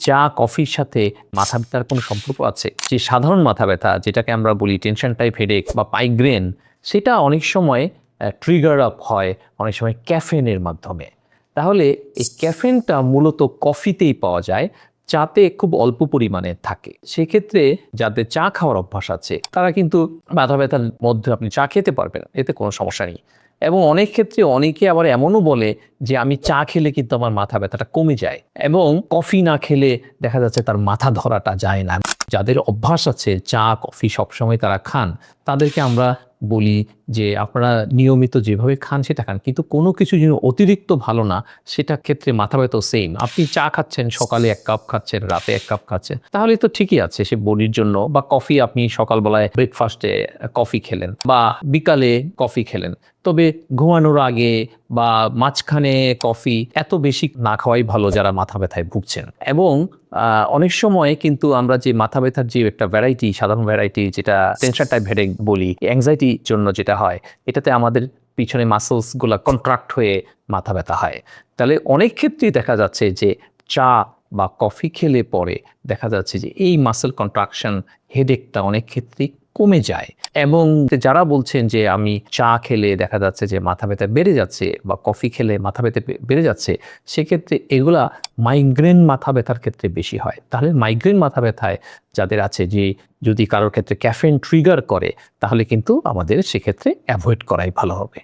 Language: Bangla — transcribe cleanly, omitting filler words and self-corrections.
চা কফির সাথে মাথা ব্যথার কোনো সম্পর্ক আছে? যে সাধারণ মাথা ব্যথা যেটাকে আমরা বলি টেনশন টাইপ হেডেক বা মাইগ্রেন, সেটা অনেক সময় ট্রিগার আপ হয় অনেক সময় ক্যাফেনের মাধ্যমে। তাহলে এই ক্যাফেনটা মূলত কফিতেই পাওয়া যায়, চাতে খুব অল্প পরিমাণে থাকে। সেক্ষেত্রে যাদের চা খাওয়ার অভ্যাস আছে তারা কিন্তু মাথা ব্যথার মধ্যে আপনি চা খেতে পারবেন, এতে কোনো সমস্যা নেই। এবং অনেক ক্ষেত্রে অনেকে আবার এমনও বলে যে আমি চা খেলে কিন্তু আমার মাথা ব্যথাটা কমে যায়, এবং কফি না খেলে দেখা যাচ্ছে তার মাথা ধরাটা যায় না। যাদের অভ্যাস আছে চা কফি সবসময় তারা খান, তাদেরকে আমরা বলি যে আপনারা নিয়মিত যেভাবে খান সেটা খান, কিন্তু কোনো কিছু যেন অতিরিক্ত ভালো না, সেটা ক্ষেত্রে মাথা ব্যথাও সেম। আপনি চা খাচ্ছেন, সকালে 1 কাপ খাচ্ছেন, রাতে 1 কাপ খাচ্ছেন, তাহলে তো ঠিকই আছে সে বডির জন্য। বা কফি আপনি সকালবেলায় ব্রেকফাস্টে কফি খেলেন বা বিকালে কফি খেলেন, তবে ঘুমানোর আগে বা মাঝখানে কফি এত বেশি না খাওয়াই ভালো যারা মাথা ব্যথায় ভুগছেন। এবং অনেক সময় কিন্তু আমরা যে মাথা ব্যথার যে একটা ভ্যারাইটি, সাধারণ ভ্যারাইটি যেটা টেনশন টাইপ হেডেক বলি, অ্যাংজাইটির জন্য যেটা হয়, এটাতে আমাদের পিছনে মাসলস গুলা কন্ট্রাক্ট হয়ে মাথা ব্যথা হয়। তাহলে অনেক ক্ষেত্রেই দেখা যাচ্ছে যে চা বা কফি খেলে পরে দেখা যাচ্ছে যে এই মাসল কন্ট্রাকশন হেডেকটা অনেক ক্ষেত্রেই কমে যায়। এবং যারা বলছেন যে আমি চা খেলে দেখা যাচ্ছে যে মাথা ব্যথা বেড়ে যাচ্ছে বা কফি খেলে মাথা ব্যথা বেড়ে যাচ্ছে, সেক্ষেত্রে এগুলা মাইগ্রেন মাথা ব্যথার ক্ষেত্রে বেশি হয়। তাহলে মাইগ্রেন মাথা ব্যথায় যাদের আছে যে যদি কারোর ক্ষেত্রে ক্যাফেন ট্রিগার করে, তাহলে কিন্তু আমাদের সেক্ষেত্রে অ্যাভয়েড করাই ভালো হবে।